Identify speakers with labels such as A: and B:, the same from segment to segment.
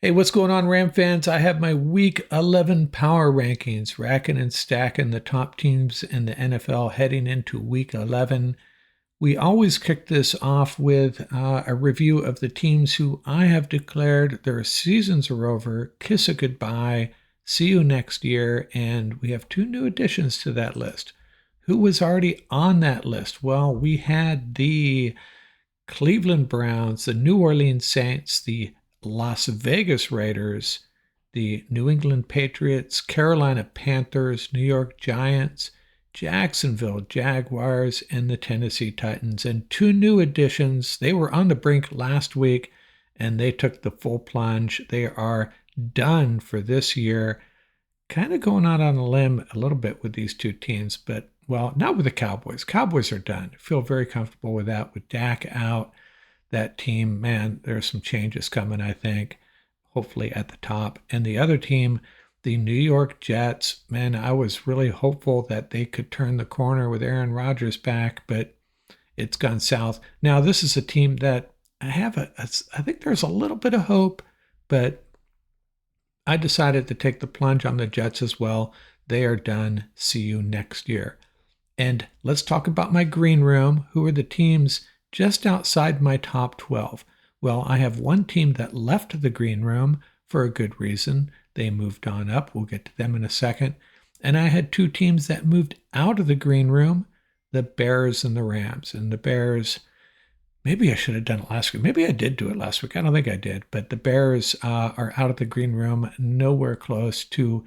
A: Hey, what's going on, Ram fans? I have my Week 11 power rankings, racking and stacking the top teams in the NFL heading into Week 11. We always kick this off with a review of the teams who I have declared their seasons are over, kiss it goodbye, see you next year, and we have two new additions to that list. Who was already on that list? Well, we had the Cleveland Browns, the New Orleans Saints, the Las Vegas Raiders, the New England Patriots, Carolina Panthers, New York Giants, Jacksonville Jaguars, and the Tennessee Titans. And two new additions. They were on the brink last week and they took the full plunge. They are done for this year. Kind of going out on a limb a little bit with these two teams, but well, not with the Cowboys. Cowboys are done. I feel very comfortable with that. With Dak out, that team, man, there's some changes coming, I think, hopefully at the top. And the other team, the New York Jets, man, I was really hopeful that they could turn the corner with Aaron Rodgers back, but it's gone south. Now, this is a team that I think there's a little bit of hope, but I decided to take the plunge on the Jets as well. They are done. See you next year. And let's talk about my green room. Who are the teams just outside my top 12? Well, I have one team that left the green room for a good reason. They moved on up. We'll get to them in a second. And I had two teams that moved out of the green room, the Bears and the Rams. And the Bears, maybe I should have done it last week. Maybe I did do it last week. I don't think I did. But the Bears are out of the green room, nowhere close to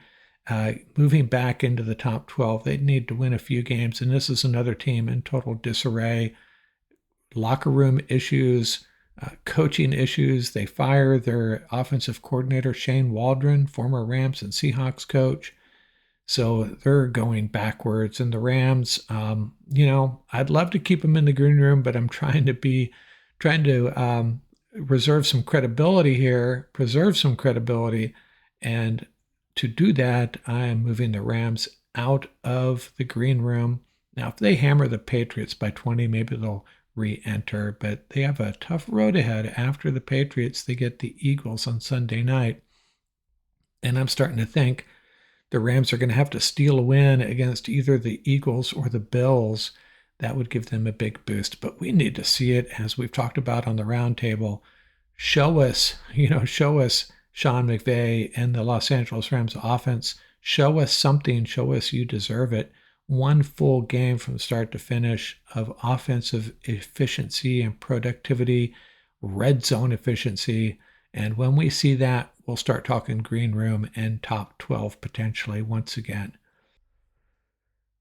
A: moving back into the top 12. They need to win a few games. And this is another team in total disarray. Locker room issues, coaching issues. They fire their offensive coordinator, Shane Waldron, former Rams and Seahawks coach. So they're going backwards. And the Rams, I'd love to keep them in the green room, but I'm trying to reserve some credibility here, preserve some credibility. And to do that, I am moving the Rams out of the green room. Now, if they hammer the Patriots by 20, maybe they'll re-enter, but they have a tough road ahead. After the Patriots, they get the Eagles on Sunday night. And I'm starting to think the Rams are going to have to steal a win against either the Eagles or the Bills. That would give them a big boost, but we need to see it, as we've talked about on the roundtable. Show us Sean McVay and the Los Angeles Rams offense. Show us something. Show us you deserve it. One full game from start to finish of offensive efficiency and productivity, red zone efficiency. And when we see that, we'll start talking green room and top 12 potentially once again.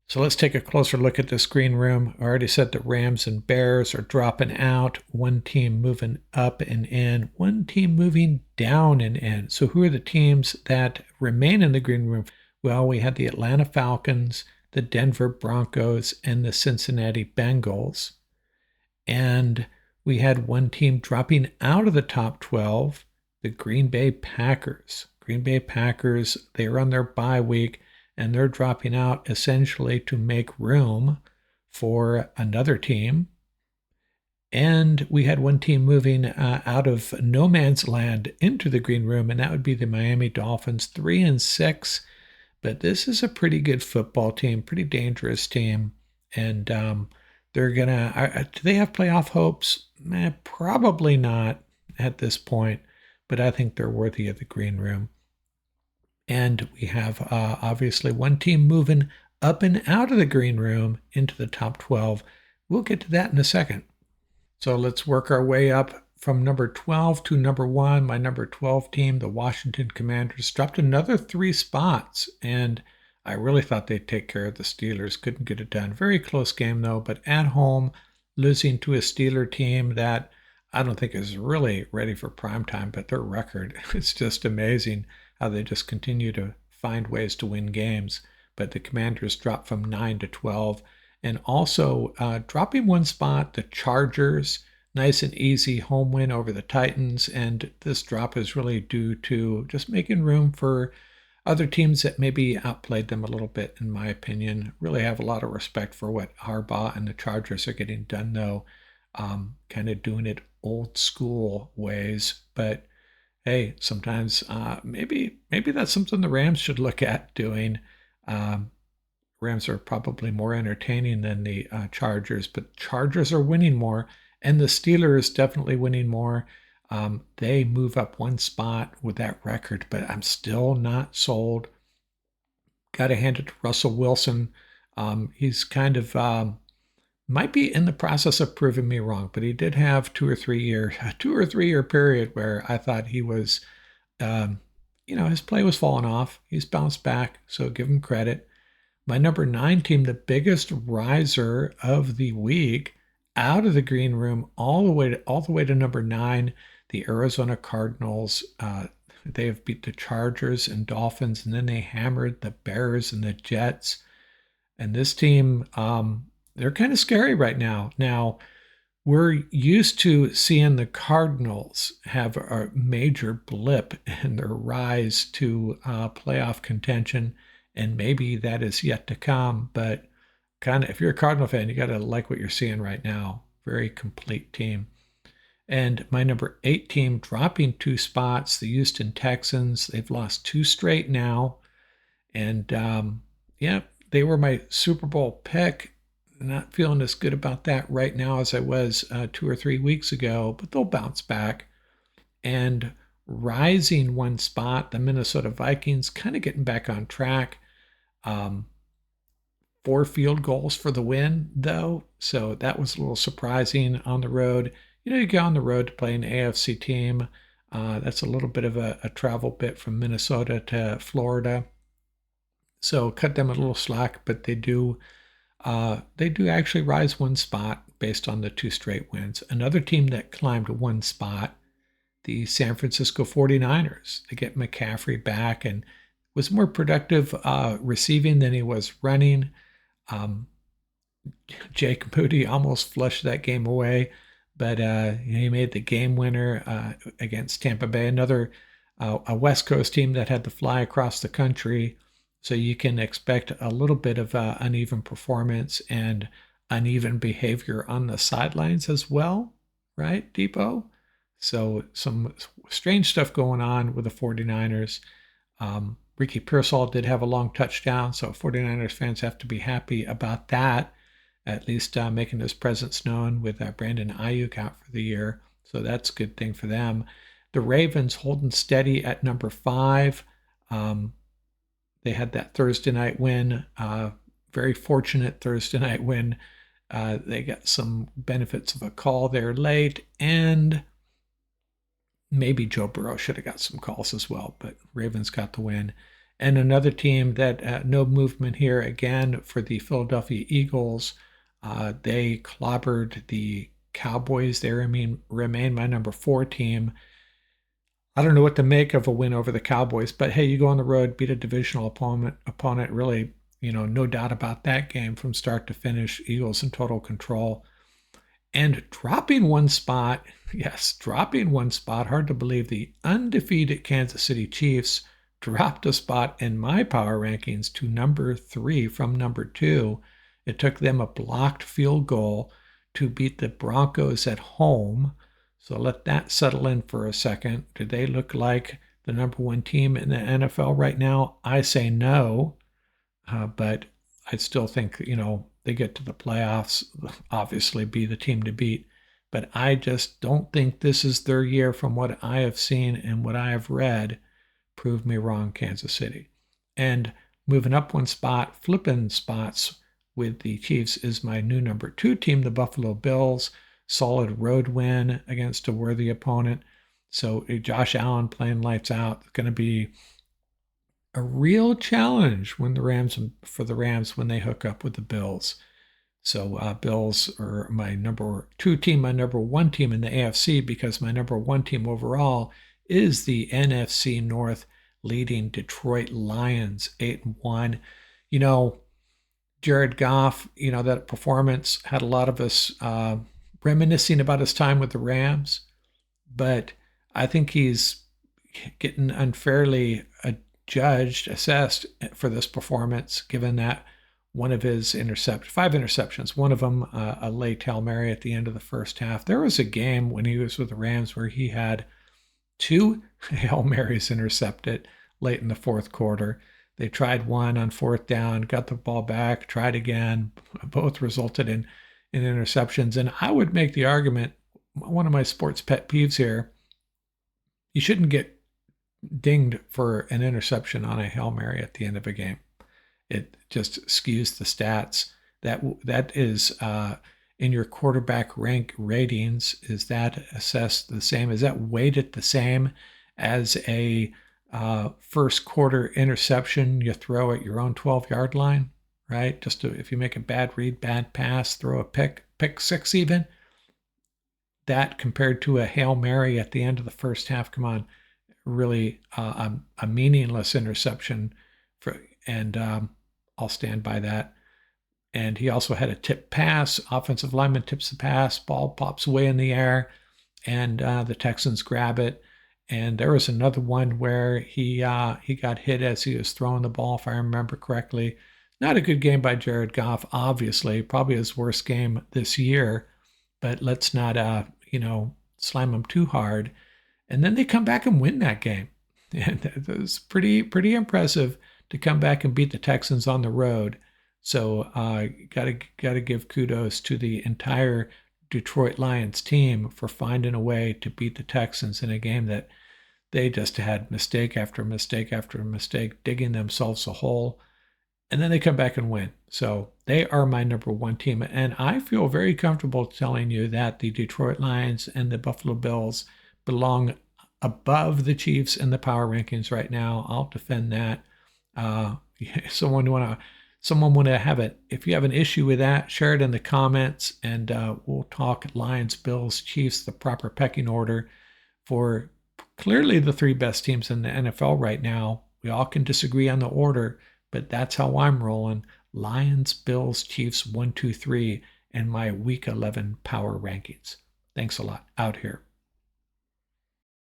A: So let's take a closer look at this green room. I already said the Rams and Bears are dropping out. One team moving up and in, one team moving down and in. So who are the teams that remain in the green room? Well, we had the Atlanta Falcons, the Denver Broncos, and the Cincinnati Bengals. And we had one team dropping out of the top 12, the Green Bay Packers. Green Bay Packers, they are on their bye week, and they're dropping out essentially to make room for another team. And we had one team moving out of no man's land into the green room, and that would be the Miami Dolphins, 3-6. But this is a pretty good football team, pretty dangerous team. And they're going to, do they have playoff hopes? Probably not at this point, but I think they're worthy of the green room. And we have obviously one team moving up and out of the green room into the top 12. We'll get to that in a second. So let's work our way up from number 12 to number 1. My number 12 team, the Washington Commanders, dropped another 3 spots, and I really thought they'd take care of the Steelers. Couldn't get it done. Very close game, though, but at home, losing to a Steeler team that I don't think is really ready for prime time, but their record, it's just amazing how they just continue to find ways to win games. But the Commanders dropped from 9 to 12. And also dropping one spot, the Chargers, nice and easy home win over the Titans. And this drop is really due to just making room for other teams that maybe outplayed them a little bit, in my opinion. Really have a lot of respect for what Harbaugh and the Chargers are getting done, though. Kind of doing it old school ways. But hey, sometimes maybe that's something the Rams should look at doing. Um, Rams are probably more entertaining than the Chargers, but Chargers are winning more, and the Steelers definitely winning more. They move up one spot with that record, but I'm still not sold. Got to hand it to Russell Wilson. He's kind of might be in the process of proving me wrong, but he did have 2 or 3 year period where I thought he was, um, his play was falling off. He's bounced back, so give him credit. My number 9 team, the biggest riser of the week, out of the green room all the way to number 9, the Arizona Cardinals. They have beat the Chargers and Dolphins, and then they hammered the Bears and the Jets. And this team, they're kind of scary right now. Now, we're used to seeing the Cardinals have a major blip in their rise to playoff contention, and maybe that is yet to come. But kind of, if you're a Cardinal fan, you got to like what you're seeing right now. Very complete team. And my number 8 team dropping 2 spots, the Houston Texans. They've lost 2 straight now. And yeah, they were my Super Bowl pick. Not feeling as good about that right now as I was 2 or 3 weeks ago, but they'll bounce back. And rising one spot, the Minnesota Vikings kind of getting back on track. 4 field goals for the win, though. So that was a little surprising on the road. You go on the road to play an AFC team. That's a little bit of a travel bit from Minnesota to Florida. So cut them a little slack, but they do actually rise one spot based on the 2 straight wins. Another team that climbed one spot, the San Francisco 49ers. They get McCaffrey back and was more productive receiving than he was running. Jake Moody almost flushed that game away, but he made the game winner against Tampa Bay, another a West Coast team that had to fly across the country. So you can expect a little bit of uneven performance and uneven behavior on the sidelines as well, right, Depot? So some strange stuff going on with the 49ers. Ricky Pearsall did have a long touchdown, so 49ers fans have to be happy about that, at least making his presence known with Brandon Ayuk out for the year. So that's a good thing for them. The Ravens holding steady at number 5. They had that Thursday night win, very fortunate Thursday night win. They got some benefits of a call there late, and maybe Joe Burrow should have got some calls as well, but Ravens got the win. And another team that no movement here again for the Philadelphia Eagles. They clobbered the Cowboys. They remain my number 4 team. I don't know what to make of a win over the Cowboys, but hey, you go on the road, beat a divisional opponent. Really, no doubt about that game from start to finish. Eagles in total control. And dropping one spot, yes, dropping one spot. Hard to believe the undefeated Kansas City Chiefs dropped a spot in my power rankings to number 3 from number 2. It took them a blocked field goal to beat the Broncos at home. So let that settle in for a second. Do they look like the number 1 team in the NFL right now? I say no, but I still think, they get to the playoffs, obviously be the team to beat. But I just don't think this is their year from what I have seen and what I have read. Prove me wrong, Kansas City. And moving up one spot, flipping spots with the Chiefs is my new number 2 team, the Buffalo Bills. Solid road win against a worthy opponent. So Josh Allen playing lights out. It's going to be a real challenge for the Rams when they hook up with the Bills. So Bills are my number 2 team, my number 1 team in the AFC, because my number 1 team overall is the NFC North leading Detroit Lions, 8-1. Jared Goff, that performance had a lot of us reminiscing about his time with the Rams, but I think he's getting unfairly assessed for this performance, given that one of his 5 interceptions, one of them a late Hail Mary at the end of the first half. There was a game when he was with the Rams where he had 2 Hail Marys intercepted late in the fourth quarter. They tried one on fourth down, got the ball back, tried again. Both resulted in interceptions. And I would make the argument, one of my sports pet peeves here, you shouldn't get dinged for an interception on a Hail Mary at the end of a game. It just skews the stats. That is in your quarterback rank ratings. Is that assessed the same? Is that weighted the same as a first quarter interception you throw at your own 12-yard line, right? If you make a bad read, bad pass, throw a pick six even. That compared to a Hail Mary at the end of the first half, come on, really a meaningless interception and I'll stand by that. And he also had a tip pass. Offensive lineman tips the pass, ball pops way in the air, and the Texans grab it. And there was another one where he got hit as he was throwing the ball, if I remember correctly. Not a good game by Jared Goff, obviously, probably his worst game this year. But let's not slam him too hard. And then they come back and win that game, and it was pretty impressive to come back and beat the Texans on the road. So gotta give kudos to the entire Detroit Lions team for finding a way to beat the Texans in a game that they just had mistake after mistake after mistake, digging themselves a hole, and then they come back and win. So they are my number one team, and I feel very comfortable telling you that the Detroit Lions and the Buffalo Bills belong above the Chiefs in the power rankings right now. I'll defend that. Someone want to have it. If you have an issue with that, share it in the comments, and we'll talk Lions, Bills, Chiefs, the proper pecking order for clearly the three best teams in the NFL right now. We all can disagree on the order, but that's how I'm rolling. Lions, Bills, Chiefs, 1, 2, 3, and my Week 11 power rankings. Thanks a lot. Out here.